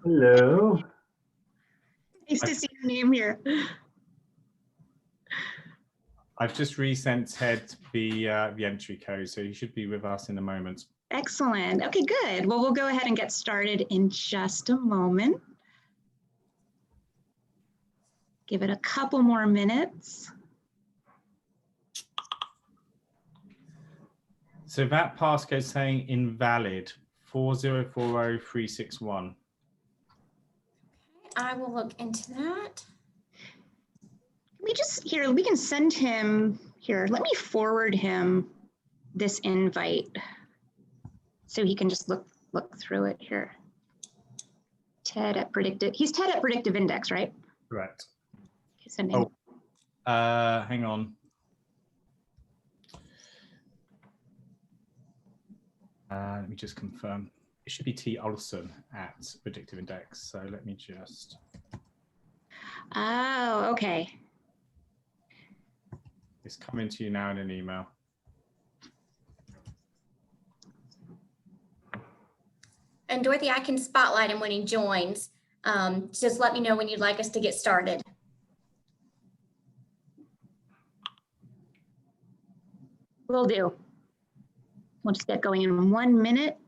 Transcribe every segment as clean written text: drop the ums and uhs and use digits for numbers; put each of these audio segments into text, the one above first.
Hello. Nice to see your name here. I've just resent Ted the entry code, so he should be with us in a moment. Excellent. Okay, good. Well, we'll go ahead and get started in just a moment. Give it a couple more minutes. So that passcode is saying invalid, 4040361. I will look into that. We can send him here. Let me forward him this invite so he can just look through it here. He's Ted at Predictive Index, right? Correct. Okay, send him. Hang on. Let me just confirm. It should be Ted Olson at Predictive Index. So let me just. Oh, okay. It's coming to you now in an email. And Dorothy, I can spotlight him when he joins. Just let me know when you'd like us to get started. Will do. We'll just get going in 1 minute.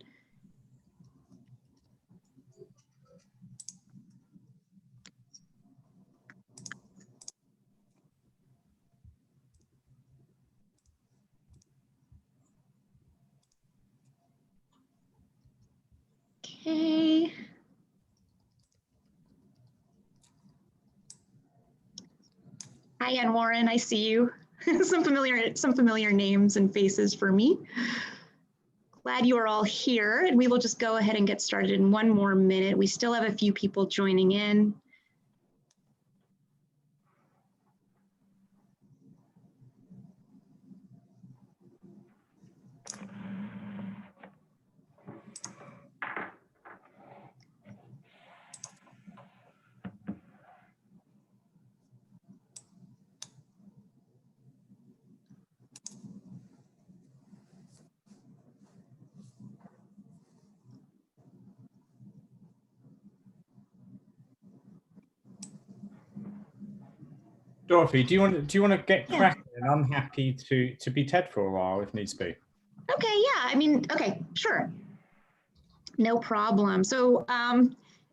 Okay. Hi, Ann Warren, I see you. some familiar names and faces for me. Glad you are all here, and we will just go ahead and get started in 1 more minute. We still have a few people joining in. Dorothy, do you want to get cracking? I'm happy to be Ted for a while if needs be. Okay, yeah, okay, sure. No problem. So,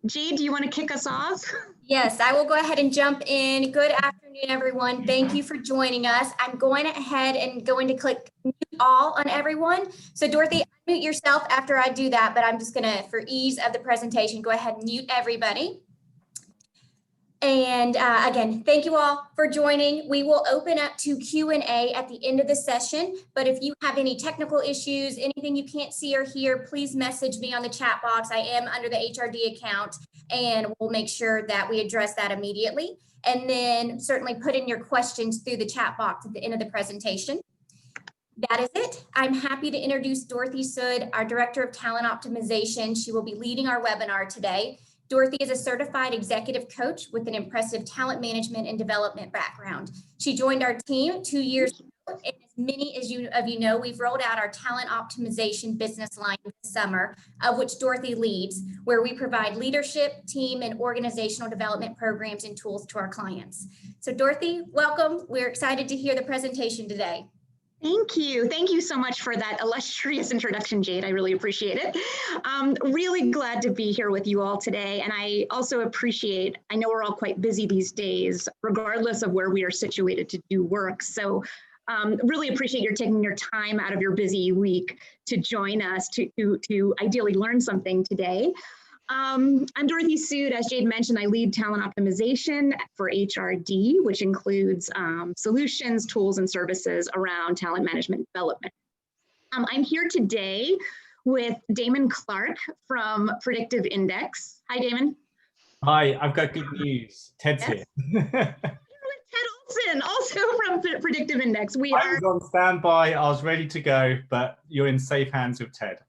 Jade, do you want to kick us off? Yes, I will go ahead and jump in. Good afternoon, everyone. Thank you for joining us. I'm going ahead and going to click mute all on everyone. So Dorothy, mute yourself after I do that, but I'm just gonna, for ease of the presentation, go ahead and mute everybody. And again, thank you all for joining. We will open up to Q&A at the end of the session, but if you have any technical issues, anything you can't see or hear, please message me on the chat box. I am under the HRD account, and we'll make sure that we address that immediately. And then certainly put in your questions through the chat box at the end of the presentation. That is it. I'm happy to introduce Dorothy Sood, our Director of Talent Optimization. She will be leading our webinar today. Dorothy is a certified executive coach with an impressive talent management and development background. She joined our team 2 years ago, and as many of you know, we've rolled out our talent optimization business line this summer, of which Dorothy leads, where we provide leadership, team, and organizational development programs and tools to our clients. So Dorothy, welcome. We're excited to hear the presentation today. Thank you. Thank you so much for that illustrious introduction, Jade. I really appreciate it. Really glad to be here with you all today. And I also appreciate, I know we're all quite busy these days, regardless of where we are situated to do work. So really appreciate your taking your time out of your busy week to join us to ideally learn something today. I'm Dorothy Sood. As Jade mentioned, I lead talent optimization for HRD, which includes solutions, tools, and services around talent management development. I'm here today with Damon Clark from Predictive Index. Hi, Damon. Hi, I've got good news. Ted's here. Ted Olson, also from Predictive Index. I was on standby. I was ready to go, but you're in safe hands with Ted.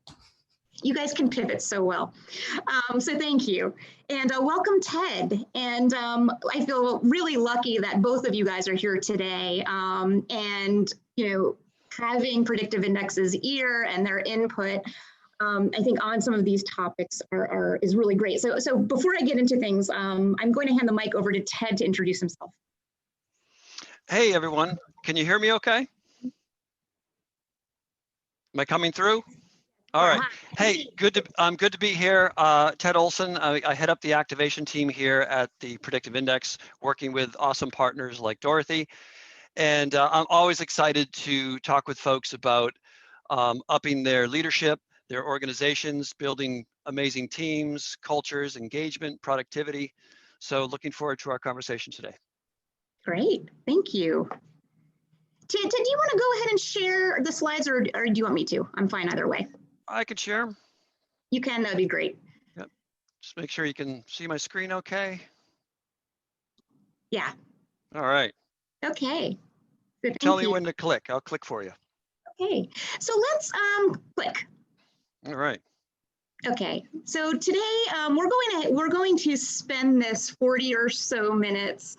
You guys can pivot so well. So thank you. And welcome, Ted. And I feel really lucky that both of you guys are here today. And, you know, having Predictive Index's ear and their input I think on some of these topics is really great. So before I get into things, I'm going to hand the mic over to Ted to introduce himself. Hey everyone, can you hear me okay? Am I coming through? All right. Hey, good to be here. Ted Olson. I head up the activation team here at the Predictive Index, working with awesome partners like Dorothy. And I'm always excited to talk with folks about upping their leadership, their organizations, building amazing teams, cultures, engagement, productivity. So looking forward to our conversation today. Great, thank you. Ted, do you want to go ahead and share the slides, or do you want me to? I'm fine either way. I can share. You can, that'd be great. Yep. Just make sure you can see my screen okay. Yeah. All right. Okay. Good, Tell me when to click. I'll click for you. Okay, so let's click. All right. Okay, so today we're going to spend this 40 or so minutes.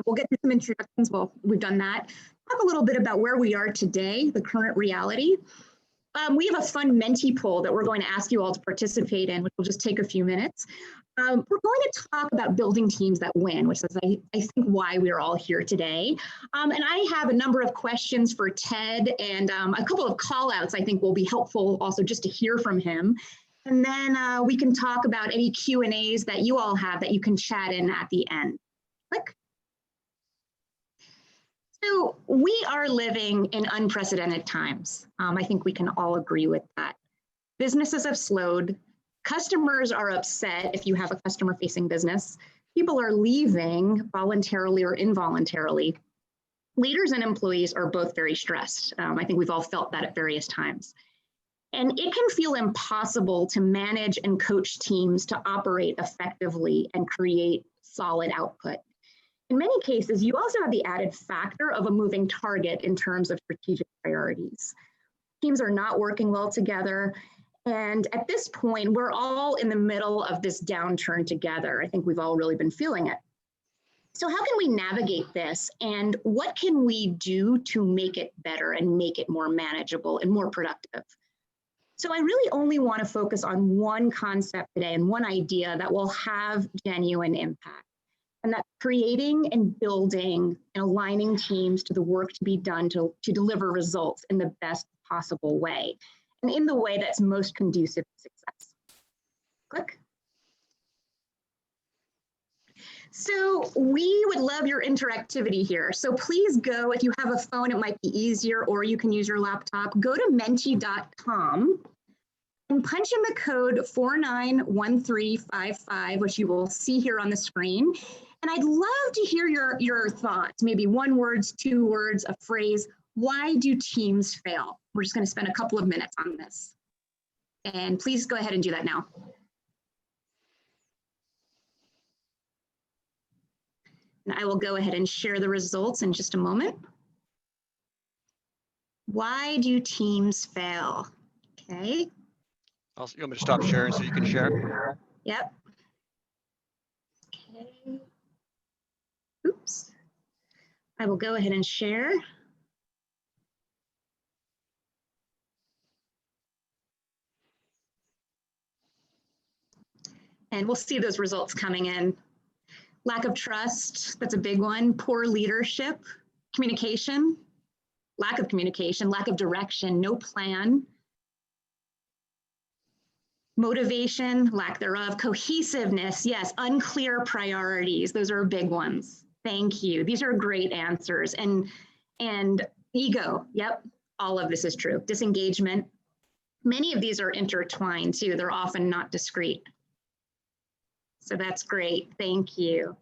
We'll get to some introductions. Well, we've done that. Talk a little bit about where we are today, the current reality. We have a fun Menti poll that we're going to ask you all to participate in, which will just take a few minutes. We're going to talk about building teams that win, which is, I think, why we're all here today. And I have a number of questions for Ted, and a couple of call outs I think will be helpful also just to hear from him. And then we can talk about any Q&As that you all have that you can chat in at the end. Click. So we are living in unprecedented times. I think we can all agree with that. Businesses have slowed. Customers are upset if you have a customer-facing business. People are leaving voluntarily or involuntarily. Leaders and employees are both very stressed. I think we've all felt that at various times. And it can feel impossible to manage and coach teams to operate effectively and create solid output. In many cases, you also have the added factor of a moving target in terms of strategic priorities. Teams are not working well together. And at this point, we're all in the middle of this downturn together. I think we've all really been feeling it. So how can we navigate this? And what can we do to make it better and make it more manageable and more productive? So I really only want to focus on one concept today and one idea that will have genuine impact. And that's creating and building and aligning teams to the work to be done to deliver results in the best possible way, and in the way that's most conducive to success. Click. So we would love your interactivity here. So please go, if you have a phone, it might be easier, or you can use your laptop. Go to menti.com and punch in the code 491355, which you will see here on the screen. And I'd love to hear your thoughts, maybe one word, 2 words, a phrase. Why do teams fail? We're just going to spend a couple of minutes on this. And please go ahead and do that now. And I will go ahead and share the results in just a moment. Why do teams fail? Okay. You want me to stop sharing so you can share? Yep. Okay. Oops. I will go ahead and share. And we'll see those results coming in. Lack of trust, that's a big one. Poor leadership, communication, lack of direction, no plan. Motivation, lack thereof. Cohesiveness, yes. Unclear priorities, those are big ones. Thank you. These are great answers. And ego, yep, all of this is true. Disengagement. Many of these are intertwined too. They're often not discrete. So that's great. Thank you.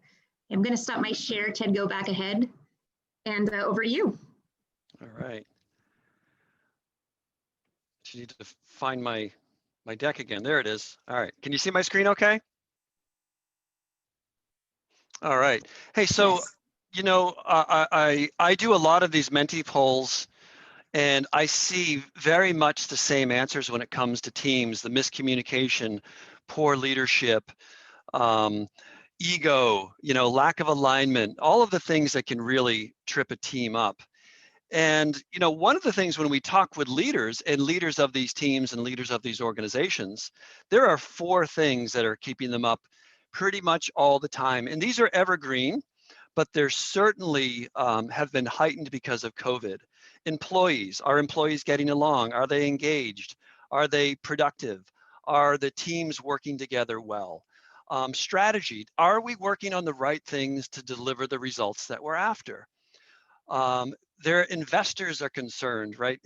I'm going to stop my share. Ted, go back ahead. And over to you. All right. I need to find my deck again. There it is. All right. Can you see my screen okay? All right. Hey, so, yes. You know, I do a lot of these Menti polls, and I see very much the same answers when it comes to teams: the miscommunication, poor leadership, ego, you know, lack of alignment, all of the things that can really trip a team up. And, one of the things when we talk with leaders and leaders of these teams and leaders of these organizations, there are 4 things that are keeping them up pretty much all the time. And these are evergreen, but they're certainly have been heightened because of COVID. Employees, are employees getting along? Are they engaged? Are they productive? Are the teams working together well? Strategy, are we working on the right things to deliver the results that we're after? Their investors are concerned, right?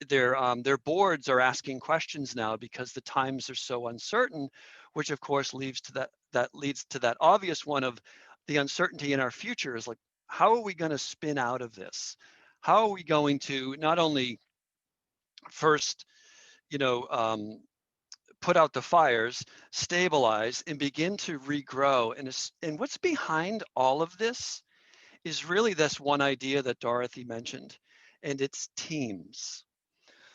Their boards are asking questions now because the times are so uncertain, which of course leads to that obvious one of the uncertainty in our future is like, how are we going to spin out of this? How are we going to not only first, put out the fires, stabilize, and begin to regrow? And what's behind all of this is really this one idea that Dorothy mentioned, and it's teams.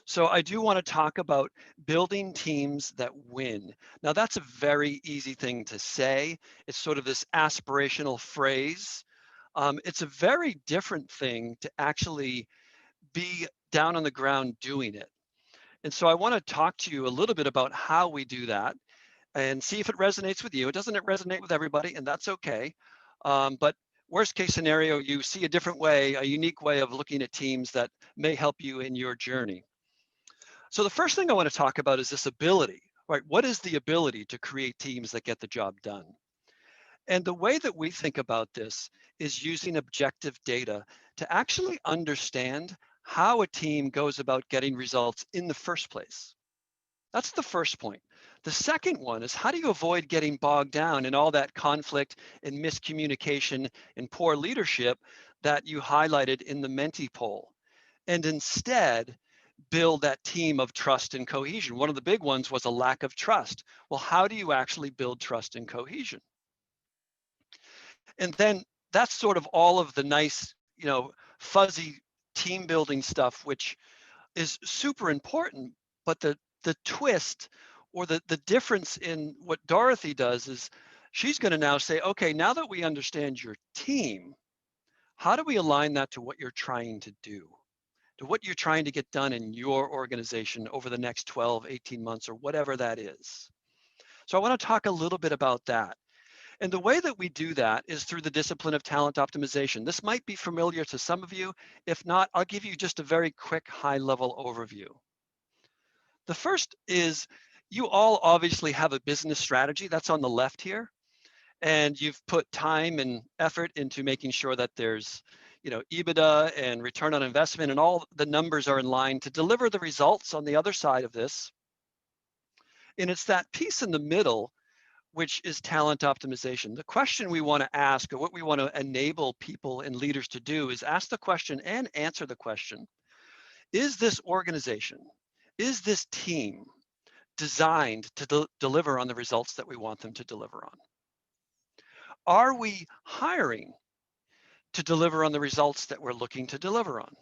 So I do want to talk about building teams that win. Now that's a very easy thing to say. It's sort of this aspirational phrase. It's a very different thing to actually be down on the ground doing it. And so I want to talk to you a little bit about how we do that and see if it resonates with you. It doesn't resonate with everybody, and that's okay. But worst case scenario, you see a different way, a unique way of looking at teams that may help you in your journey. So the first thing I want to talk about is this ability, right? What is the ability to create teams that get the job done? And the way that we think about this is using objective data to actually understand how a team goes about getting results in the first place. That's the first point. The second one is, how do you avoid getting bogged down in all that conflict and miscommunication and poor leadership that you highlighted in the Menti poll, and instead build that team of trust and cohesion? One of the big ones was a lack of trust. Well, how do you actually build trust and cohesion? And then that's sort of all of the nice, fuzzy team building stuff, which is super important. But the twist or the difference in what Dorothy does is she's going to now say, okay, now that we understand your team, how do we align that to what you're trying to do, to what you're trying to get done in your organization over the next 12, 18 months, or whatever that is? So I want to talk a little bit about that. And the way that we do that is through the discipline of talent optimization. This might be familiar to some of you. If not, I'll give you just a very quick high-level overview. The first is, you all obviously have a business strategy that's on the left here, and you've put time and effort into making sure that there's, EBITDA and return on investment and all the numbers are in line to deliver the results on the other side of this. And it's that piece in the middle, which is talent optimization. The question we want to ask, or what we want to enable people and leaders to do, is ask the question and answer the question: is this organization, is this team designed to deliver on the results that we want them to deliver on? Are we hiring to deliver on the results that we're looking to deliver on?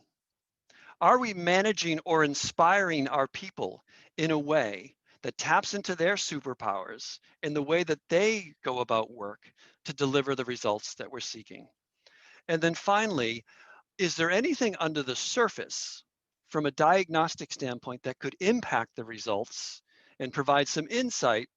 Are we managing or inspiring our people in a way that taps into their superpowers in the way that they go about work to deliver the results that we're seeking? And then finally, is there anything under the surface from a diagnostic standpoint that could impact the results and provide some insight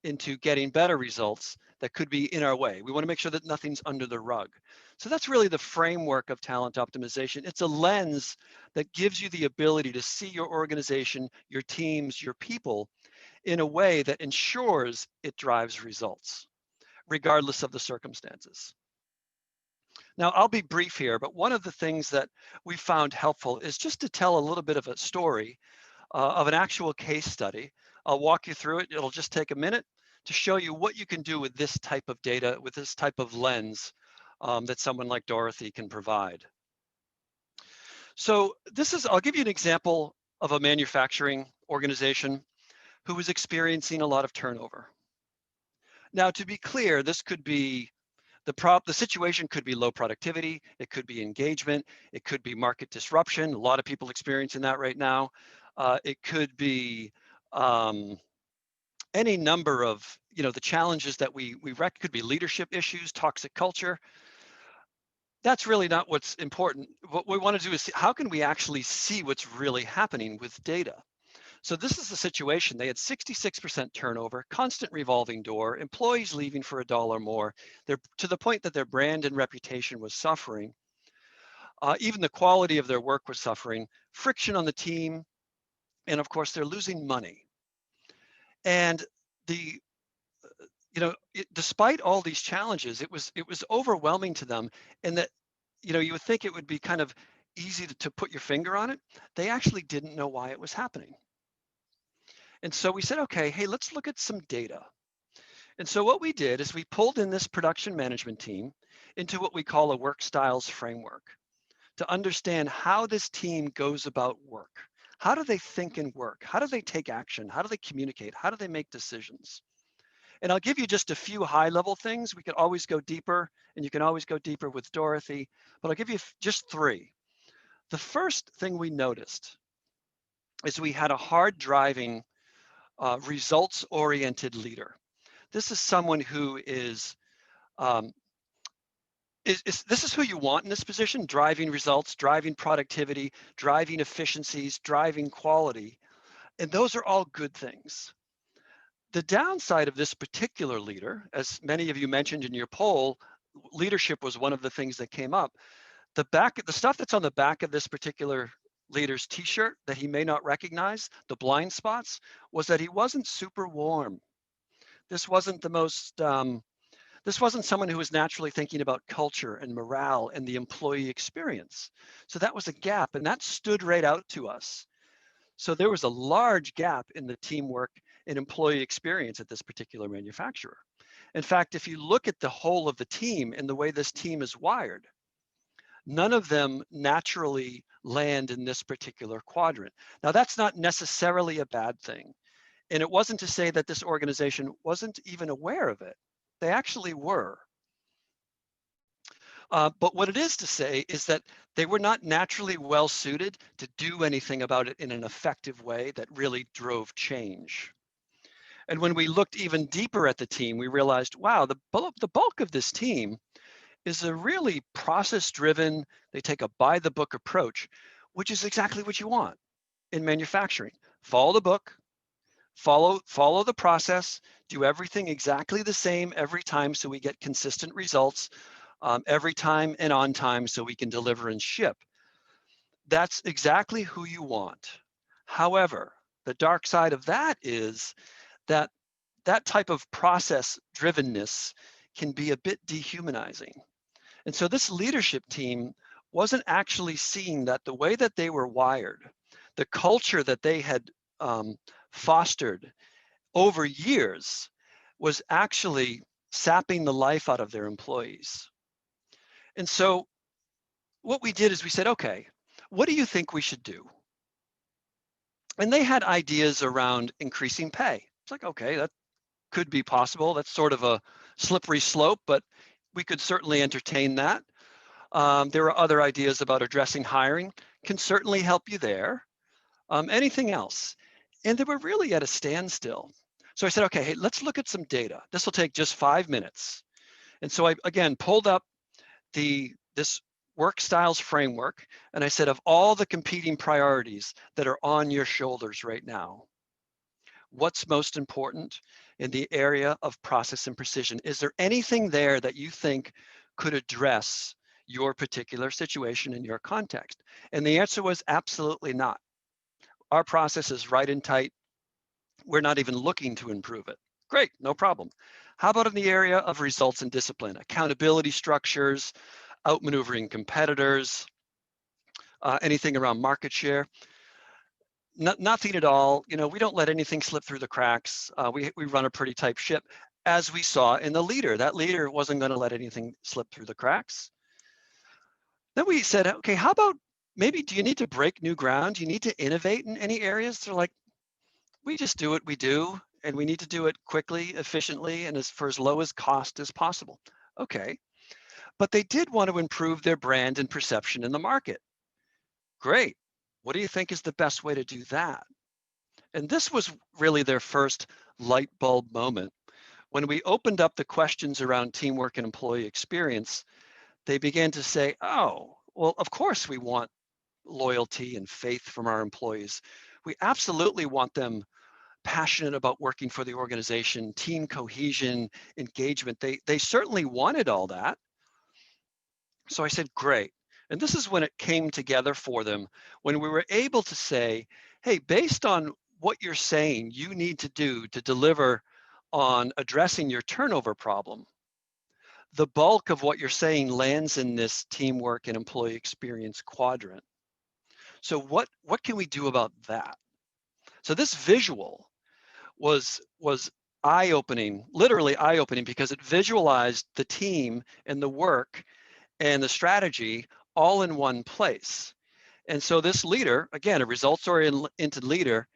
into getting better results that could be in our way? We want to make sure that nothing's under the rug. So that's really the framework of talent optimization. It's a lens that gives you the ability to see your organization, your teams, your people in a way that ensures it drives results, regardless of the circumstances. Now, I'll be brief here, but one of the things that we found helpful is just to tell a little bit of a story of an actual case study. I'll walk you through it. It'll just take a minute to show you what you can do with this type of data, with this type of lens that someone like Dorothy can provide. So I'll give you an example of a manufacturing organization who was experiencing a lot of turnover. Now, to be clear, this could be the situation could be low productivity, it could be engagement, it could be market disruption. A lot of people experiencing that right now. It could be any number of, the challenges that we could be leadership issues, toxic culture. that's really not what's important. What we want to do is see, how can we actually see what's really happening with data? So this is the situation. They had 66% turnover, constant revolving door, employees leaving for $1 more. They're to the point that their brand and reputation was suffering. Even the quality of their work was suffering, friction on the team, and of course they're losing money. And the despite all these challenges, it was overwhelming to them, and that you would think it would be kind of easy to put your finger on it. They actually didn't know why it was happening. And so we said, okay, hey, let's look at some data. And so what we did is we pulled in this production management team into what we call a work styles framework to understand how this team goes about work. How do they think and work? How do they take action? How do they communicate? How do they make decisions? And I'll give you just a few high-level things. We could always go deeper, and you can always go deeper with Dorothy, but I'll give you just 3. The first thing we noticed is we had a hard-driving, results-oriented leader. This is someone who is this is who you want in this position: driving results, driving productivity, driving efficiencies, driving quality. And those are all good things. The downside of this particular leader, as many of you mentioned in your poll, leadership was one of the things that came up. The stuff that's on the back of this particular leader's t-shirt that he may not recognize, the blind spots, was that he wasn't super warm. This wasn't the most this wasn't someone who was naturally thinking about culture and morale and the employee experience. So that was a gap, and that stood right out to us. So there was a large gap in the teamwork and employee experience at this particular manufacturer. In fact, if you look at the whole of the team and the way this team is wired, none of them naturally land in this particular quadrant. Now, that's not necessarily a bad thing. And it wasn't to say that this organization wasn't even aware of it. They actually were. But what it is to say is that they were not naturally well suited to do anything about it in an effective way that really drove change. And when we looked even deeper at the team, we realized, wow, the bulk of this team is a really process-driven, they take a by-the-book approach, which is exactly what you want in manufacturing. Follow the book, follow the process, do everything exactly the same every time so we get consistent results every time and on time so we can deliver and ship. That's exactly who you want. However, the dark side of that is that that type of process drivenness can be a bit dehumanizing. And so this leadership team wasn't actually seeing that the way that they were wired, the culture that they had fostered over years, was actually sapping the life out of their employees. And so what we did is we said, okay, what do you think we should do? And they had ideas around increasing pay. It's like, okay, that could be possible. That's sort of a slippery slope, but we could certainly entertain that. There are other ideas about addressing hiring, can certainly help you there. Anything else? And they were really at a standstill. So I said, okay, hey, let's look at some data. This will take just 5 minutes. And so I, again, pulled up this work styles framework, and I said, of all the competing priorities that are on your shoulders right now, what's most important in the area of process and precision? Is there anything there that you think could address your particular situation in your context? And the answer was absolutely not. Our process is right and tight. We're not even looking to improve it. Great, no problem. How about in the area of results and discipline, accountability structures, outmaneuvering competitors, anything around market share? Nothing at all. You know, we don't let anything slip through the cracks. We run a pretty tight ship, as we saw in the leader. That leader wasn't going to let anything slip through the cracks. Then we said, okay, how about maybe, do you need to break new ground? Do you need to innovate in any areas? They're like, we just do what we do, and we need to do it quickly, efficiently, and for as low as cost as possible. Okay, but they did want to improve their brand and perception in the market. Great. What do you think is the best way to do that? And this was really their first light bulb moment. When we opened up the questions around teamwork and employee experience, they began to say, oh, well, of course we want loyalty and faith from our employees. We absolutely want them passionate about working for the organization, team cohesion, engagement. They certainly wanted all that. So I said, great. And this is when it came together for them, when we were able to say, hey, based on what you're saying you need to do to deliver on addressing your turnover problem, the bulk of what you're saying lands in this teamwork and employee experience quadrant. So what can we do about that? So this visual was eye-opening, literally eye-opening, because it visualized the team and the work and the strategy all in one place. And so this leader, again, a results-oriented leader,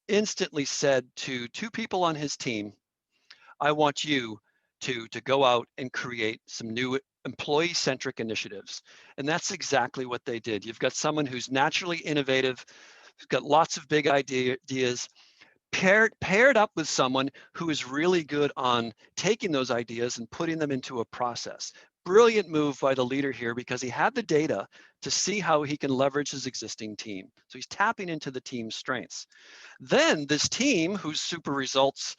instantly said to two people on his team, I want you to go out and create some new employee-centric initiatives. And that's exactly what they did. You've got someone who's naturally innovative, who's got lots of big ideas, paired up with someone who is really good on taking those ideas and putting them into a process. Brilliant move by the leader here, because he had the data to see how he can leverage his existing team. So he's tapping into the team's strengths. Then this team, who's super results,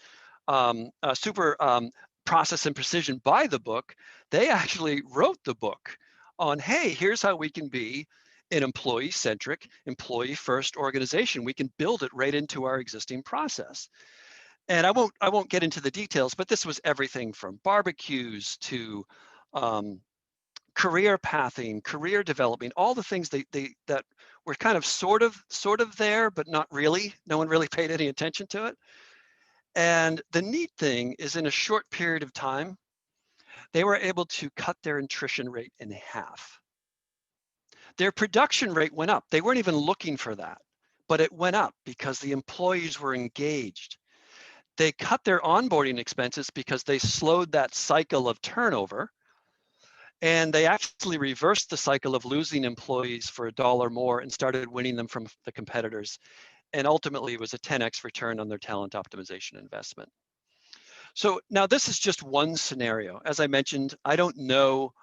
process and precision by the book, they actually wrote the book on, hey, here's how we can be an employee-centric, employee-first organization. We can build it right into our existing process. And I won't get into the details, but this was everything from barbecues to career pathing, career development, all the things that were kind of sort of there, but not really. No one really paid any attention to it. And the neat thing is, in a short period of time, they were able to cut their attrition rate in half. Their production rate went up. They weren't even looking for that, but it went up because the employees were engaged. They cut their onboarding expenses because they slowed that cycle of turnover. And they actually reversed the cycle of losing employees for $1 more and started winning them from the competitors. And ultimately, it was a 10x return on their talent optimization investment. So now this is just one scenario. As I mentioned, I don't know,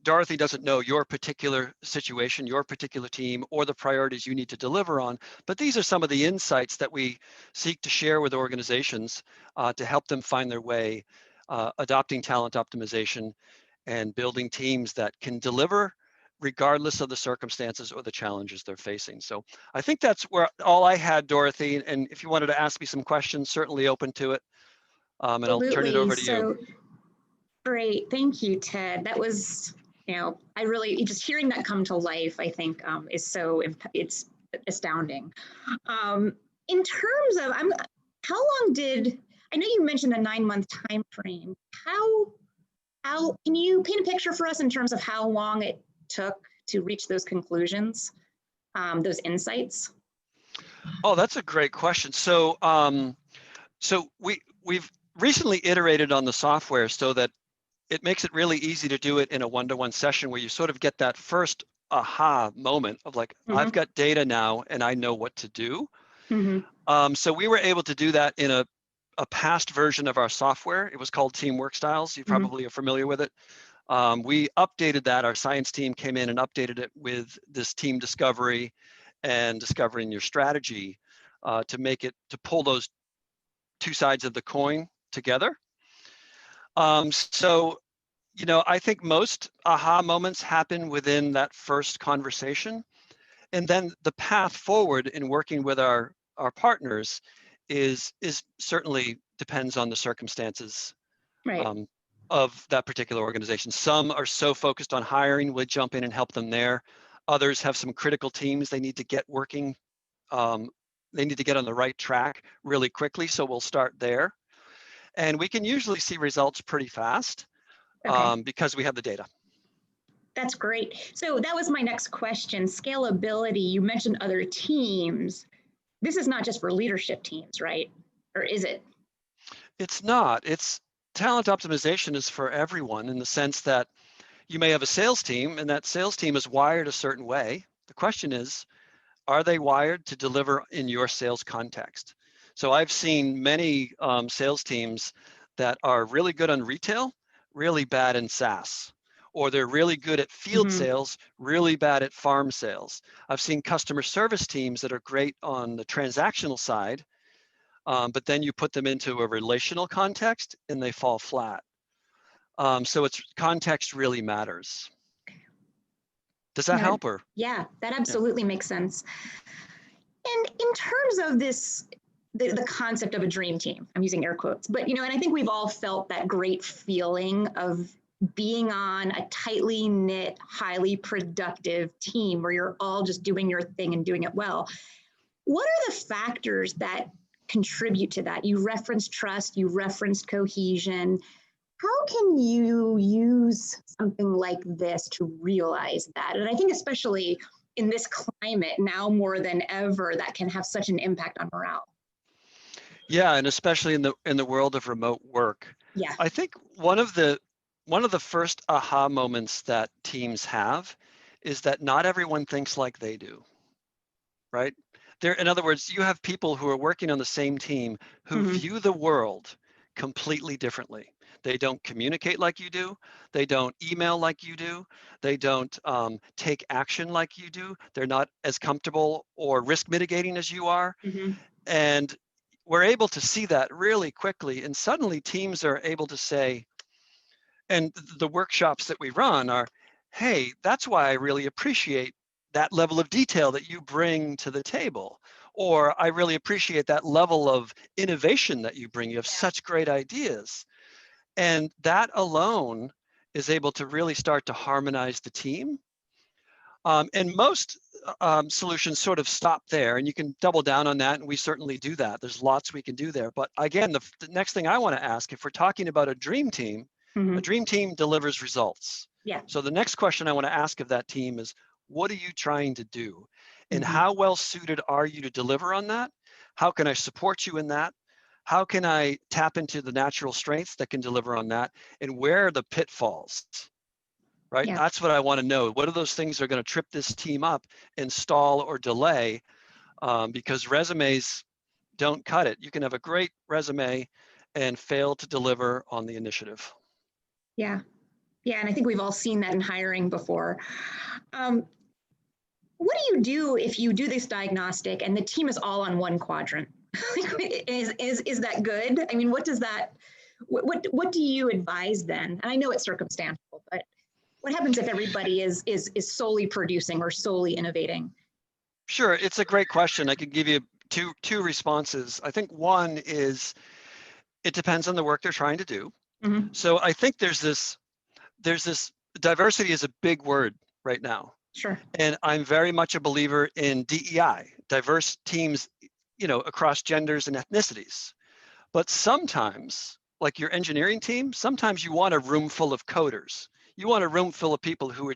Dorothy doesn't know your particular situation, your particular team, or the priorities you need to deliver on, but these are some of the insights that we seek to share with organizations to help them find their way, adopting talent optimization and building teams that can deliver regardless of the circumstances or the challenges they're facing. So I think that's where all I had, Dorothy. And if you wanted to ask me some questions, certainly open to it. And I'll turn it over to you. Great, thank you, Ted. That was, I really, just hearing that come to life, I think is it's astounding. In terms of, how long I know you mentioned a 9-month time frame. How can you paint a picture for us in terms of how long it took to reach those conclusions, those insights? Oh, that's a great question. So, we've recently iterated on the software so that it makes it really easy to do it in a one-to-one session where you sort of get that first aha moment of like, I've got data now and I know what to do. So we were able to do that in a past version of our software. It was called Teamwork Styles. You probably are familiar with it. We updated that. Our science team came in and updated it with this team discovery and discovering your strategy to pull those two sides of the coin together. So, I think most aha moments happen within that first conversation. And then the path forward in working with our partners is certainly depends on the circumstances of that particular organization. Some are so focused on hiring, we'll jump in and help them there. Others have some critical teams they need to get working. They need to get on the right track really quickly, so we'll start there. And we can usually see results pretty fast because we have the data. That's great. So that was my next question, scalability. You mentioned other teams. This is not just for leadership teams, right? Or is it? It's not. Talent optimization is for everyone in the sense that you may have a sales team and that sales team is wired a certain way. The question is, are they wired to deliver in your sales context? So I've seen many sales teams that are really good on retail, really bad in SaaS, or they're really good at field sales, really bad at farm sales. I've seen customer service teams that are great on the transactional side, but then you put them into a relational context and they fall flat. So it's context really matters. Does that help her? Yeah, that absolutely makes sense. And in terms of this, the concept of a dream team, I'm using air quotes, but and I think we've all felt that great feeling of being on a tightly knit, highly productive team where you're all just doing your thing and doing it well. What are the factors that contribute to that? You referenced trust, you referenced cohesion. How can you use something like this to realize that? And I think especially in this climate now more than ever, that can have such an impact on morale. Yeah, and especially in the world of remote work. Yeah. I think one of the first aha moments that teams have is that not everyone thinks like they do, right? In other words, you have people who are working on the same team who view the world completely differently. They don't communicate like you do. They don't email like you do. They don't take action like you do. They're not as comfortable or risk mitigating as you are. And we're able to see that really quickly. And suddenly teams are able to say, and the workshops that we run are, hey, that's why I really appreciate that level of detail that you bring to the table. Or I really appreciate that level of innovation that you bring. You have such great ideas. And that alone is able to really start to harmonize the team. And most solutions sort of stop there, and you can double down on that, and we certainly do that. There's lots we can do there. But again, the next thing I want to ask, if we're talking about a dream team delivers results. Yeah. So the next question I want to ask of that team is, what are you trying to do? And how well suited are you to deliver on that? How can I support you in that? How can I tap into the natural strengths that can deliver on that? And where are the pitfalls? Right? Yeah. That's what I want to know. What are those things that are going to trip this team up and stall or delay? Because resumes don't cut it. You can have a great resume and fail to deliver on the initiative. Yeah. Yeah. And I think we've all seen that in hiring before. What do you do if you do this diagnostic and the team is all on one quadrant? Is that good? I mean, what does that, what do you advise then? And I know it's circumstantial, but what happens if everybody is solely producing or solely innovating? Sure, it's a great question. I could give you two responses. I think one is it depends on the work they're trying to do. So I think there's this diversity is a big word right now. Sure. And I'm very much a believer in DEI, diverse teams, across genders and ethnicities. But sometimes, like your engineering team, sometimes you want a room full of coders. You want a room full of people who are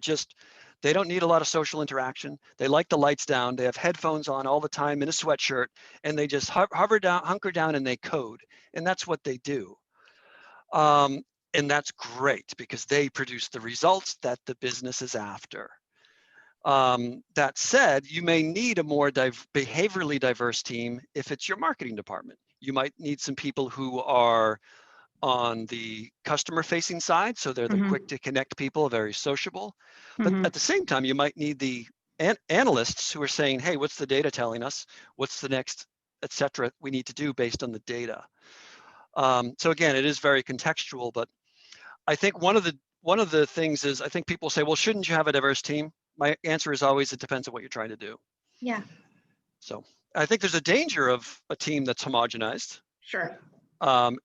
they don't need a lot of social interaction. They like the lights down. They have headphones on all the time in a sweatshirt, and they just hunker down and they code. And that's what they do. And that's great because they produce the results that the business is after. That said, you may need a more behaviorally diverse team if it's your marketing department. You might need some people who are on the customer facing side, so they're the quick to connect people, very sociable. But at the same time, you might need the analysts who are saying, hey, what's the data telling us? What's the next, et cetera, we need to do based on the data? So again, it is very contextual, but I think one of the things is, I think people say, well, shouldn't you have a diverse team? My answer is always, it depends on what you're trying to do. Yeah. So I think there's a danger of a team that's homogenized. Sure.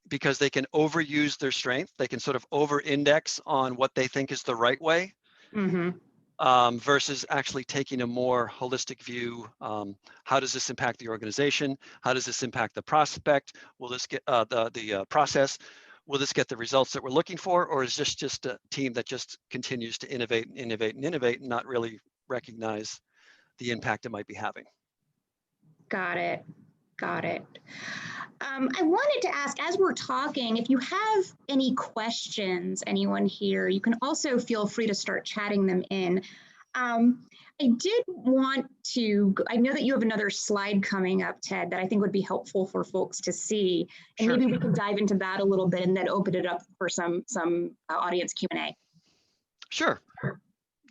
Because they can overuse their strength. They can sort of over-index on what they think is the right way, versus actually taking a more holistic view. How does this impact the organization? How does this impact the prospect? Will this get the process? Will this get the results that we're looking for? Or is this just a team that just continues to innovate and not really recognize the impact it might be having? Got it. I wanted to ask, as we're talking, if you have any questions, anyone here, you can also feel free to start chatting them in. I did want to, I know that you have another slide coming up, Ted, that I think would be helpful for folks to see. And Sure. maybe we can dive into that a little bit and then open it up for some audience Q&A. Sure.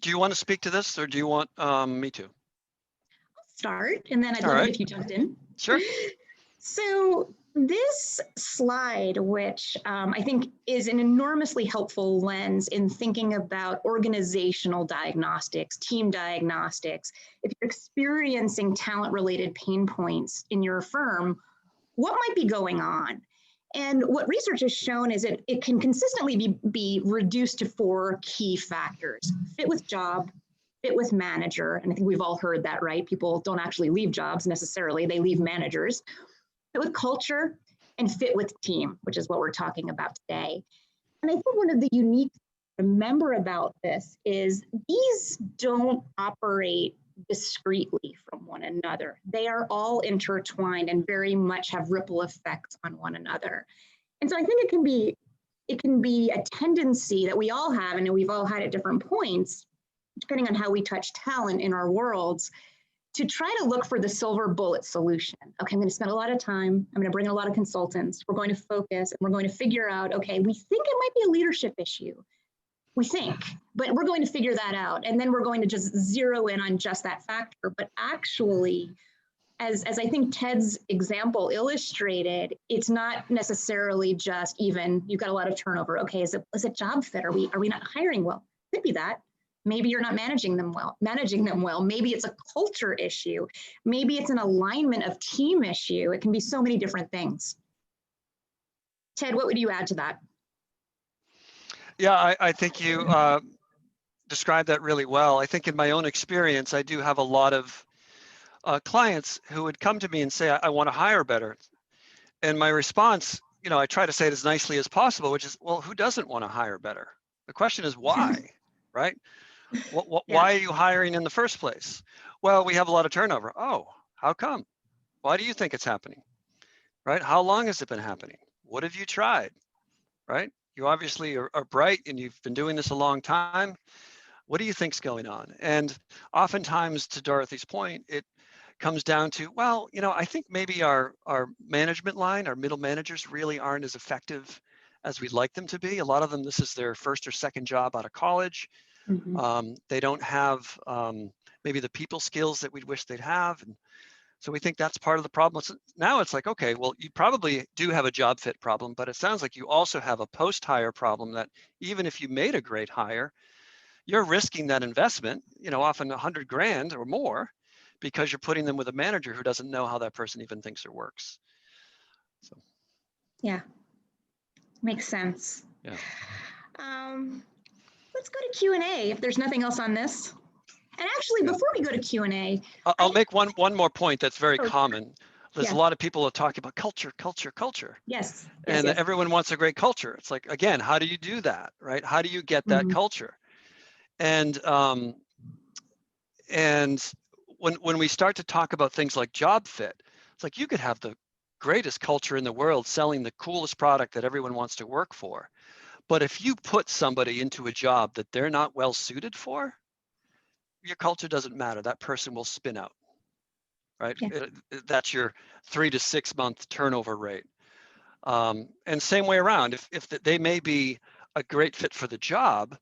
Do you want to speak to this or do you want me to? Start, and then I'd All love right. it if you jumped in. Sure. So this slide, which I think is an enormously helpful lens in thinking about organizational diagnostics, team diagnostics. If you're experiencing talent-related pain points in your firm, what might be going on? And what research has shown is it can consistently be reduced to 4 key factors: fit with job, fit with manager, and I think we've all heard that, right? People don't actually leave jobs necessarily, they leave managers. Fit with culture, and fit with team, which is what we're talking about today. And I think one of the unique things to remember about this is these don't operate discretely from one another. They are all intertwined and very much have ripple effects on one another. And so I think it can be a tendency that we all have, and we've all had at different points, depending on how we touch talent in our worlds, to try to look for the silver bullet solution. Okay, I'm going to spend a lot of time. I'm going to bring in a lot of consultants. We're going to focus and we're going to figure out, okay, we think it might be a leadership issue. We think, but we're going to figure that out. And then we're going to just zero in on just that factor. But actually, as I think Ted's example illustrated, it's not necessarily just even, you've got a lot of turnover. Okay, is it job fit? Are we not hiring well? Could be that. Maybe you're not managing them well. Maybe it's a culture issue. Maybe it's an alignment of team issue. It can be so many different things. Ted, what would you add to that? Yeah, I think you described that really well. I think in my own experience, I do have a lot of clients who would come to me and say, I want to hire better. And my response, I try to say it as nicely as possible, which is, well, who doesn't want to hire better? The question is why, right? Why are you hiring in the first place? Well, we have a lot of turnover. Oh, how come? Why do you think it's happening? Right? How long has it been happening? What have you tried? Right? You obviously are bright and you've been doing this a long time. What do you think's going on? And oftentimes, to Dorothy's point, it comes down to, well, I think maybe our management line, our middle managers really aren't as effective as we'd like them to be. A lot of them, this is their first or second job out of college. Mm-hmm. They don't have maybe the people skills that we'd wish they'd have. And so we think that's part of the problem. So now it's like, okay, well, you probably do have a job fit problem, but it sounds like you also have a post-hire problem that even if you made a great hire, you're risking that investment, often $100 grand or more, because you're putting them with a manager who doesn't know how that person even thinks or works. So. Yeah, makes sense. Yeah. Let's go to Q&A if there's nothing else on this. And actually, before we go to Q&A, I'll make one more point that's very common. There's a lot of people are talking about culture. Yes. And everyone wants a great culture. It's like, again, how do you do that, right? How do you get that culture? And when we start to talk about things like job fit, it's like you could have the greatest culture in the world selling the coolest product that everyone wants to work for. But if you put somebody into a job that they're not well suited for, your culture doesn't matter. That person will spin out, right? Yeah. That's your 3 to 6 month turnover rate. And same way around, if they may be a great fit for the job,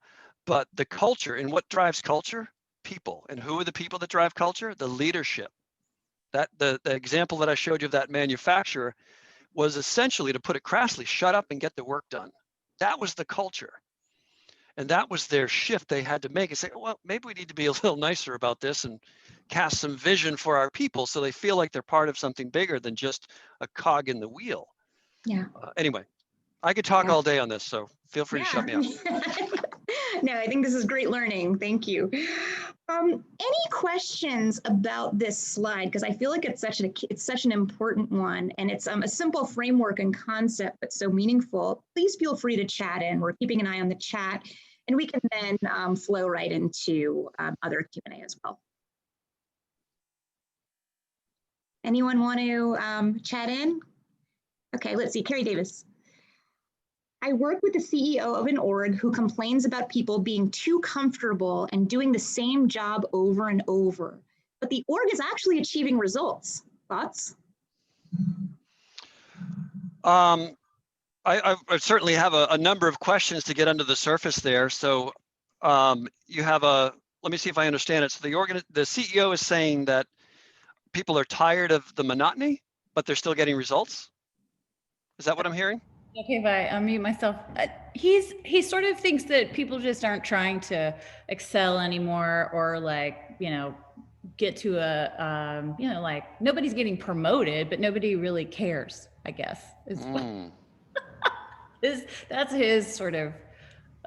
but the culture, and what drives culture? People. And who are the people that drive culture? The leadership. That the example that I showed you of that manufacturer was essentially, to put it crassly, shut up and get the work done. That was the culture. And that was their shift they had to make and say, well, maybe we need to be a little nicer about this and cast some vision for our people so they feel like they're part of something bigger than just a cog in the wheel. Yeah. Anyway, I could talk all day on this, so feel free to shut me up. No, I think this is great learning. Thank you. Any questions about this slide? Because I feel like it's such an important one, and it's a simple framework and concept, but so meaningful. Please feel free to chat in. We're keeping an eye on the chat, and we can then flow right into other Q&A as well. Anyone want to chat in? Okay, let's see. Carrie Davis. I work with the CEO of an org who complains about people being too comfortable and doing the same job over and over, but the org is actually achieving results. Thoughts? I certainly have a number of questions to get under the surface there. So you have let me see if I understand it. So the CEO is saying that people are tired of the monotony, but they're still getting results. Is that what I'm hearing? Okay, if I unmute myself. He sort of thinks that people just aren't trying to excel anymore, or like, get to a, like nobody's getting promoted, but nobody really cares, I guess. That's his sort of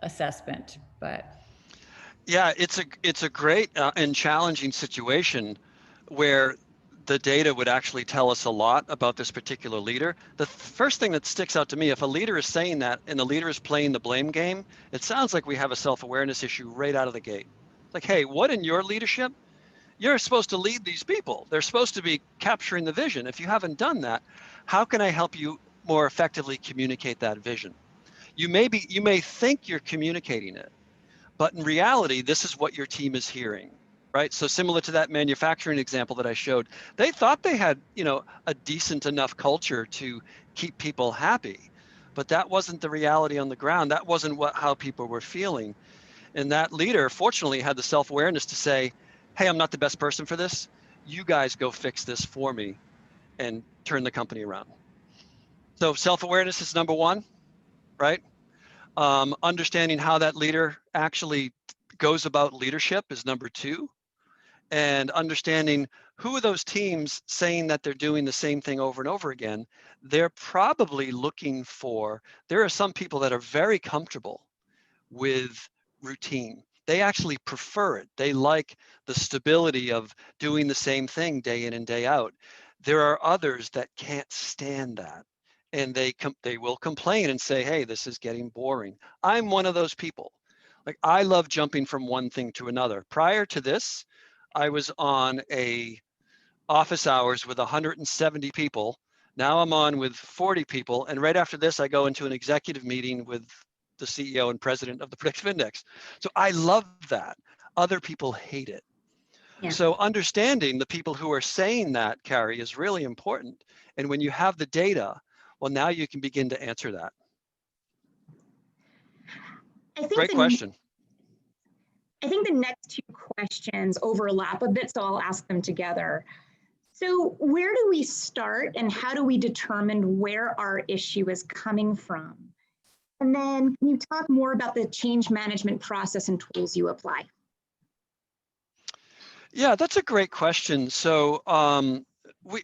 assessment, but. Yeah, it's a great and challenging situation where the data would actually tell us a lot about this particular leader. The first thing that sticks out to me, if a leader is saying that and the leader is playing the blame game, it sounds like we have a self-awareness issue right out of the gate. Like, hey, what in your leadership? You're supposed to lead these people. They're supposed to be capturing the vision. If you haven't done that, how can I help you more effectively communicate that vision? You may think you're communicating it, but in reality, this is what your team is hearing, right? So similar to that manufacturing example that I showed, they thought they had, a decent enough culture to keep people happy, but that wasn't the reality on the ground. That wasn't how people were feeling. And that leader, fortunately, had the self-awareness to say, hey, I'm not the best person for this. You guys go fix this for me and turn the company around. So self-awareness is number one, right? Understanding how that leader actually goes about leadership is number two. And understanding who are those teams saying that they're doing the same thing over and over again. They're probably looking there are some people that are very comfortable with routine. They actually prefer it. They like the stability of doing the same thing day in and day out. There are others that can't stand that. And they will complain and say, hey, this is getting boring. I'm one of those people. Like, I love jumping from one thing to another. Prior to this, I was on office hours with 170 people. Now I'm on with 40 people. And right after this, I go into an executive meeting with the CEO and president of the Predictive Index. So I love that. Other people hate it. Yeah. So understanding the people who are saying that, Carrie, is really important. And when you have the data, well, now you can begin to answer that. Great question. I think the next two questions overlap a bit, so I'll ask them together. So where do we start and how do we determine where our issue is coming from? And then can you talk more about the change management process and tools you apply? Yeah, that's a great question. So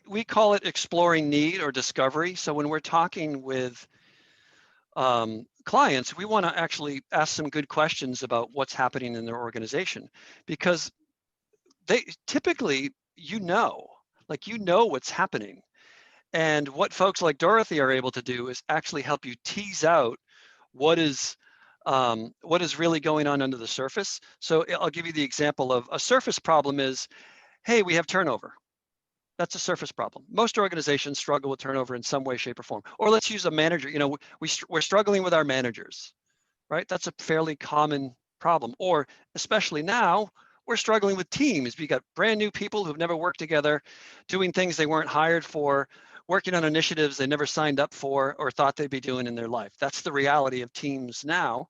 we call it exploring need or discovery. So when we're talking with clients, we want to actually ask some good questions about what's happening in their organization, because they typically, what's happening. And what folks like Dorothy are able to do is actually help you tease out what is really going on under the surface. So I'll give you the example of a surface problem is, hey, we have turnover. That's a surface problem. Most organizations struggle with turnover in some way, shape, or form. Or let's use a manager. We're struggling with our managers, right? That's a fairly common problem. Or especially now, we're struggling with teams. We got brand new people who've never worked together, doing things they weren't hired for, working on initiatives they never signed up for or thought they'd be doing in their life. That's the reality of teams now.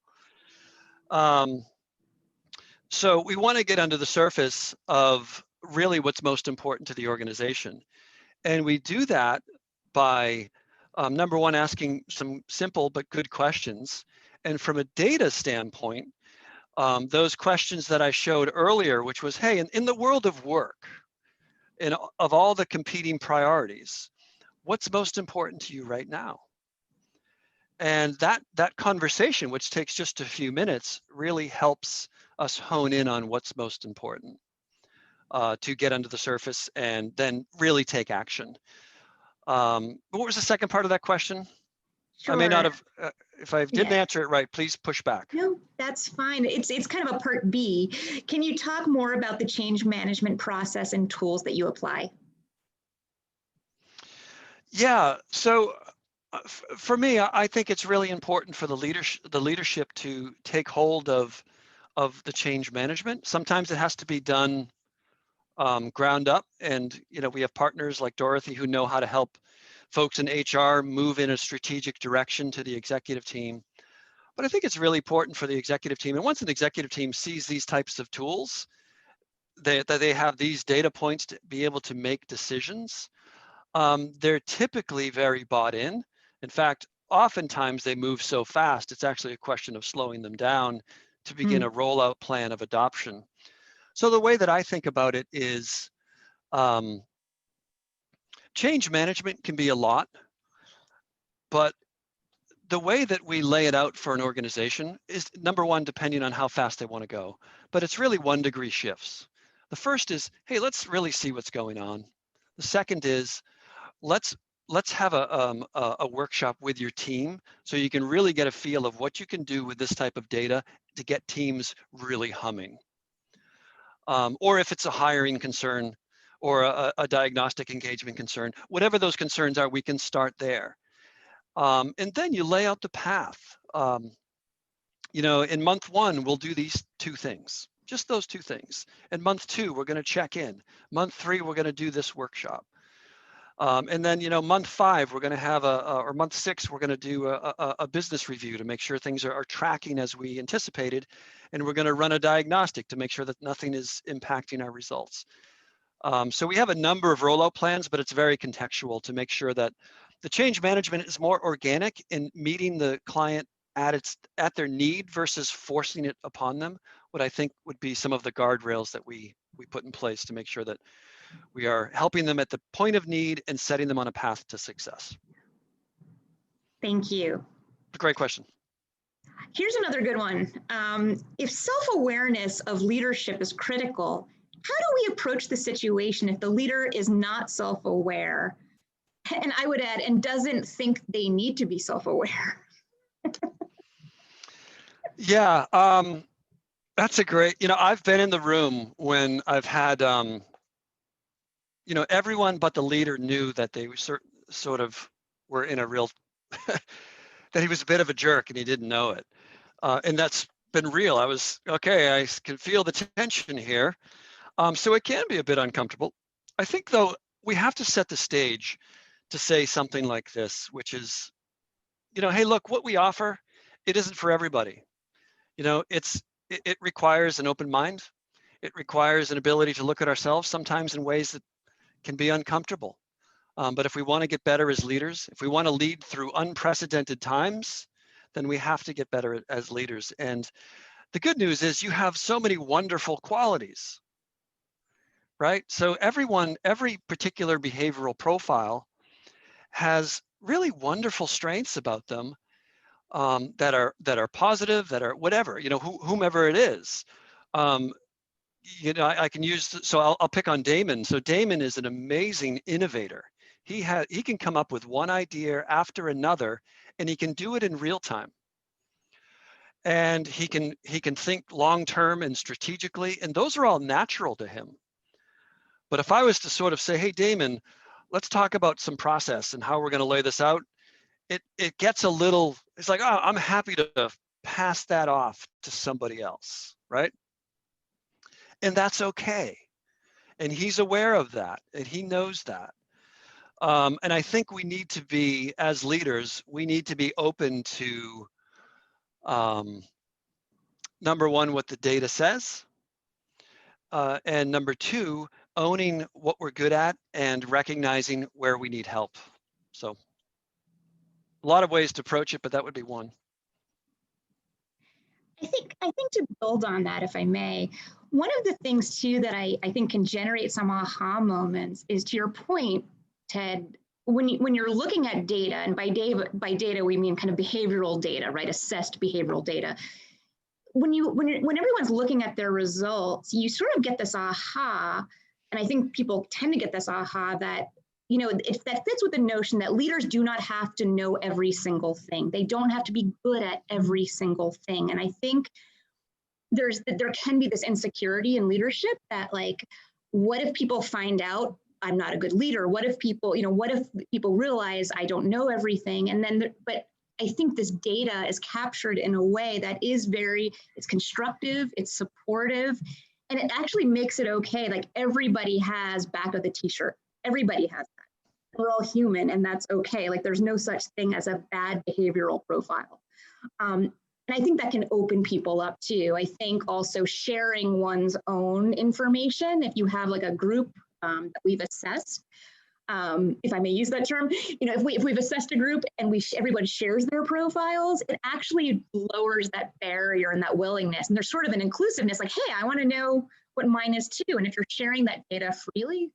So we want to get under the surface of really what's most important to the organization. And we do that by, number one, asking some simple but good questions. And from a data standpoint, those questions that I showed earlier, which was, hey, in the world of work, and of all the competing priorities, what's most important to you right now? And that conversation, which takes just a few minutes, really helps us hone in on what's most important to get under the surface and then really take action. What was the second part of that question? Sure. I may not have, if I didn't answer it right, please push back. No, that's fine. It's kind of a part B. Can you talk more about the change management process and tools that you apply? Yeah, so For me, I think it's really important for the leadership to take hold of the change management. Sometimes it has to be done ground up, and we have partners like Dorothy who know how to help folks in HR move in a strategic direction to the executive team. But I think it's really important for the executive team, and once an executive team sees these types of tools, that they have these data points to be able to make decisions, they're typically very bought in. In fact, oftentimes they move so fast, it's actually a question of slowing them down to begin a rollout plan of adoption. So the way that I think about it is change management can be a lot, but the way that we lay it out for an organization is, number one, depending on how fast they want to go, but it's really 1-degree shifts. The first is, hey, let's really see what's going on. The second is, let's have a workshop with your team so you can really get a feel of what you can do with this type of data to get teams really humming. Or if it's a hiring concern or a diagnostic engagement concern, whatever those concerns are, we can start there. And then you lay out the path. In month 1, we'll do these 2 things, just those 2 things. In month 2, we're going to check in. Month 3, we're going to do this workshop. And then, month 5, we're going to have or month 6, we're going to do a business review to make sure things are tracking as we anticipated. And we're going to run a diagnostic to make sure that nothing is impacting our results. So we have a number of rollout plans, but it's very contextual to make sure that the change management is more organic in meeting the client at their need versus forcing it upon them. What I think would be some of the guardrails that we put in place to make sure that we are helping them at the point of need and setting them on a path to success. Thank you. Great question. Here's another good one. If self-awareness of leadership is critical, how do we approach the situation if the leader is not self-aware? And I would add, and doesn't think they need to be self-aware. Yeah, that's a great, I've been in the room when I've had, everyone but the leader knew that they sort of were in a real, that he was a bit of a jerk and he didn't know it. And that's been real. I can feel the tension here. So it can be a bit uncomfortable. I think, though, we have to set the stage to say something like this, which is, hey, look, what we offer, it isn't for everybody. It requires an open mind. It requires an ability to look at ourselves sometimes in ways that can be uncomfortable. But if we want to get better as leaders, if we want to lead through unprecedented times, then we have to get better as leaders. And the good news is you have so many wonderful qualities, right? So every particular behavioral profile has really wonderful strengths about them that are positive, that are whatever, whomever it is. I can use, so I'll pick on Damon. So Damon is an amazing innovator. He can come up with one idea after another, and he can do it in real time. And he can think long-term and strategically, and those are all natural to him. But if I was to sort of say, hey, Damon, let's talk about some process and how we're going to lay this out, it gets a little, it's like, oh, I'm happy to pass that off to somebody else, right? And that's okay. And he's aware of that, and he knows that. And I think we need to be, as leaders, we need to be open to, number one, what the data says, and number 2, owning what we're good at and recognizing where we need help. So a lot of ways to approach it, but that would be one. I think to build on that, if I may, one of the things too that I think can generate some aha moments is, to your point, Ted, when you're looking at data, and by data we mean kind of behavioral data, right? Assessed behavioral data. When everyone's looking at their results, you sort of get this aha, and I think people tend to get this aha that, that fits with the notion that leaders do not have to know every single thing. They don't have to be good at every single thing. And I think there can be this insecurity in leadership that, like, what if people find out I'm not a good leader? What if people, what if people realize I don't know everything? And then, but I think this data is captured in a way that is it's constructive, it's supportive, and it actually makes it okay. Like everybody has back of the t-shirt. Everybody has that. We're all human, and that's okay. Like there's no such thing as a bad behavioral profile. And I think that can open people up too. I think also sharing one's own information, if you have like a group that we've assessed, if I may use that term, if we've assessed a group and everybody shares their profiles, it actually lowers that barrier and that willingness. And there's sort of an inclusiveness, like, hey, I want to know what mine is too. And if you're sharing that data freely,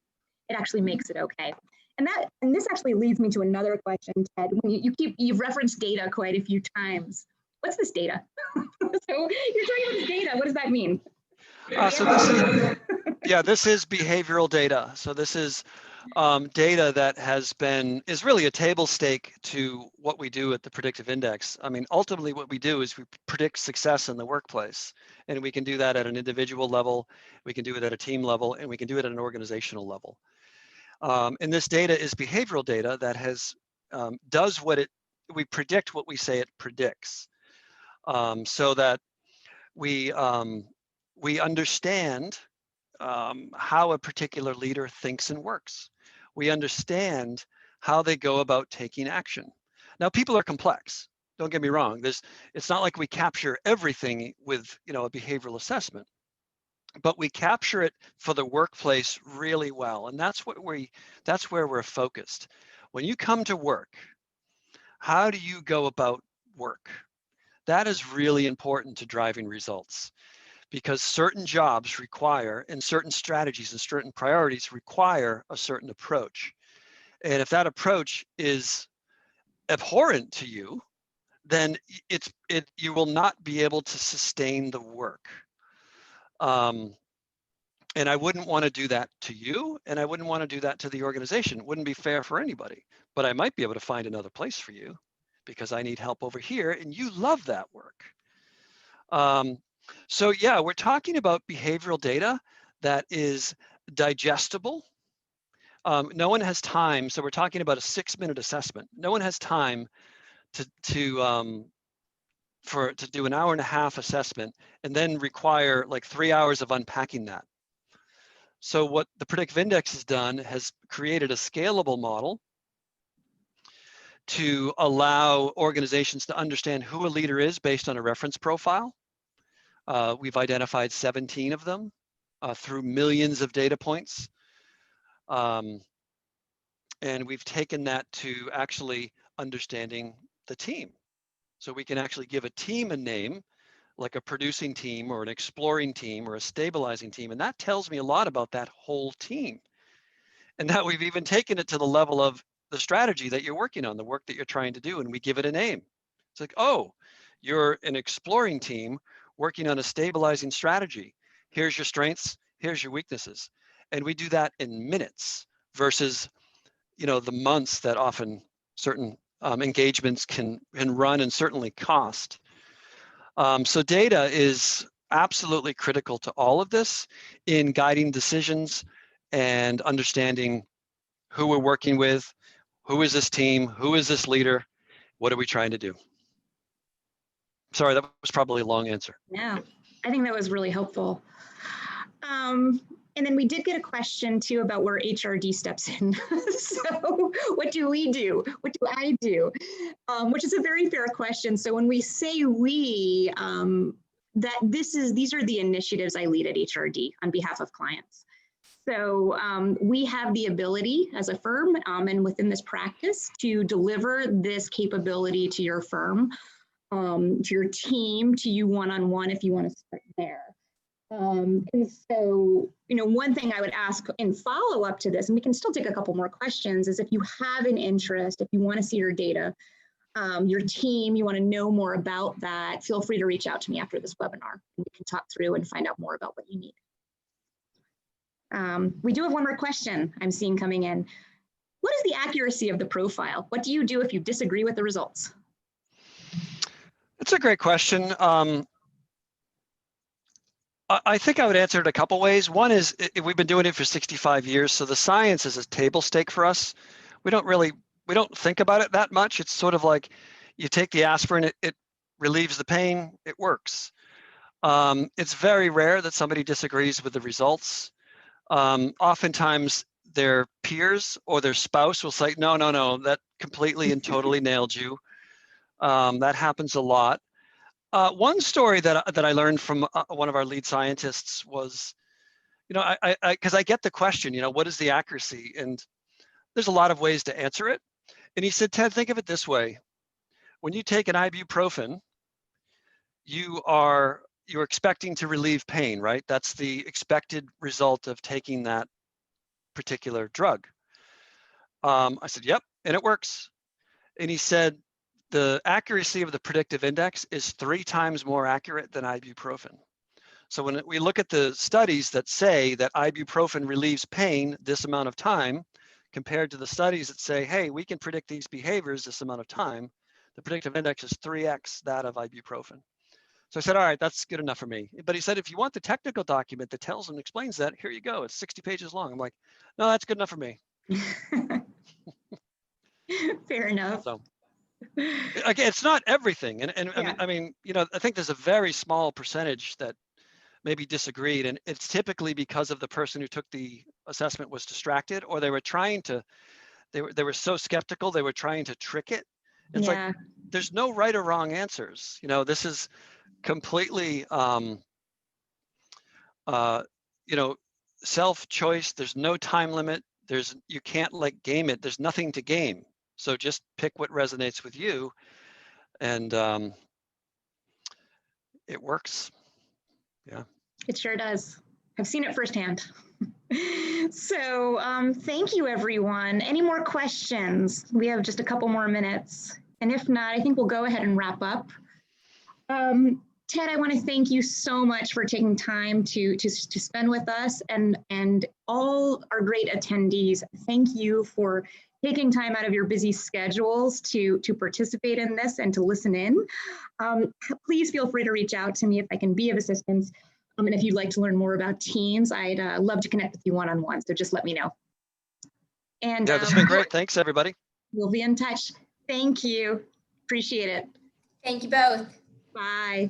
it actually makes it okay. And this actually leads me to another question, Ted. When you've referenced data quite a few times. What's this data? So you're talking about this data. What does that mean? So this is behavioral data. So this is data that is really a table stake to what we do at the Predictive Index. I mean, ultimately what we do is we predict success in the workplace, and we can do that at an individual level, we can do it at a team level, and we can do it at an organizational level. And this data is behavioral data that does we predict what we say it predicts, so that we understand how a particular leader thinks and works. We understand how they go about taking action. Now, people are complex. Don't get me wrong. It's not like we capture everything with a behavioral assessment, but we capture it for the workplace really well, and that's where we're focused. When you come to work, how do you go about work? That is really important to driving results, because certain jobs require, and certain strategies and certain priorities require a certain approach. And if that approach is abhorrent to you, then you will not be able to sustain the work. And I wouldn't want to do that to you, and I wouldn't want to do that to the organization. It wouldn't be fair for anybody, but I might be able to find another place for you because I need help over here and you love that work. So yeah, we're talking about behavioral data that is digestible. No one has time, so we're talking about a 6-minute assessment. No one has time to do an 1.5-hour assessment and then require like 3 hours of unpacking that. So what the Predictive Index has done has created a scalable model to allow organizations to understand who a leader is based on a reference profile. We've identified 17 of them through millions of data points. And we've taken that to actually understanding the team. So we can actually give a team a name, like a producing team or an exploring team or a stabilizing team. And that tells me a lot about that whole team. And now we've even taken it to the level of the strategy that you're working on, the work that you're trying to do, and we give it a name. It's like, oh, you're an exploring team working on a stabilizing strategy. Here's your strengths, here's your weaknesses. And we do that in minutes versus, the months that often certain engagements can run and certainly cost. So data is absolutely critical to all of this in guiding decisions and understanding who we're working with, who is this team, who is this leader, what are we trying to do? Sorry, that was probably a long answer. Yeah, I think that was really helpful. And then we did get a question too about where HRD steps in. So what do we do? What do I do? Which is a very fair question. So when we say we, these are the initiatives I lead at HRD on behalf of clients. So we have the ability as a firm and within this practice to deliver this capability to your firm, to your team, to you one-on-one if you want to start there. And so, one thing I would ask in follow up to this, and we can still take a couple more questions, is if you have an interest, if you want to see your data, your team, you want to know more about that, feel free to reach out to me after this webinar. And we can talk through and find out more about what you need. We do have one more question I'm seeing coming in. What is the accuracy of the profile? What do you do if you disagree with the results? That's a great question. I think I would answer it a couple ways. One is we've been doing it for 65 years, so the science is a table stake for us. We don't think about it that much. It's sort of like you take the aspirin, it relieves the pain, it works. It's very rare that somebody disagrees with the results. Oftentimes their peers or their spouse will say, no, that completely and totally nailed you. That happens a lot. One story that I learned from one of our lead scientists was, because I get the question, what is the accuracy? And there's a lot of ways to answer it. And he said, Ted, think of it this way. When you take an ibuprofen, you're expecting to relieve pain, right? That's the expected result of taking that particular drug. I said, yep, and it works. And he said, the accuracy of the predictive index is 3 times more accurate than ibuprofen. So when we look at the studies that say that ibuprofen relieves pain this amount of time, compared to the studies that say, hey, we can predict these behaviors this amount of time, the predictive index is 3x that of ibuprofen. So I said, all right, that's good enough for me. But he said, if you want the technical document that tells and explains that, here you go. It's 60 pages long. I'm like, no, that's good enough for me. Fair enough. So again, it's not everything. And Yeah. I mean, I think there's a very small percentage that maybe disagreed. And it's typically because of the person who took the assessment was distracted, or they were trying to, they were so skeptical, they were trying to trick it. It's like, there's no right or wrong answers. This is completely, self-choice. There's no time limit. You can't game it. There's nothing to game. So just pick what resonates with you, and it works. Yeah. It sure does. I've seen it firsthand. So thank you, everyone. Any more questions? We have just a couple more minutes. And if not, I think we'll go ahead and wrap up. Ted, I want to thank you so much for taking time to spend with us, and all our great attendees. Thank you for taking time out of your busy schedules to participate in this and to listen in. Please feel free to reach out to me if I can be of assistance. And if you'd like to learn more about teams, I'd love to connect with you one-on-one. So just let me know. And yeah, this has been great. Thanks, everybody. We'll be in touch. Thank you. Appreciate it. Thank you both. Bye.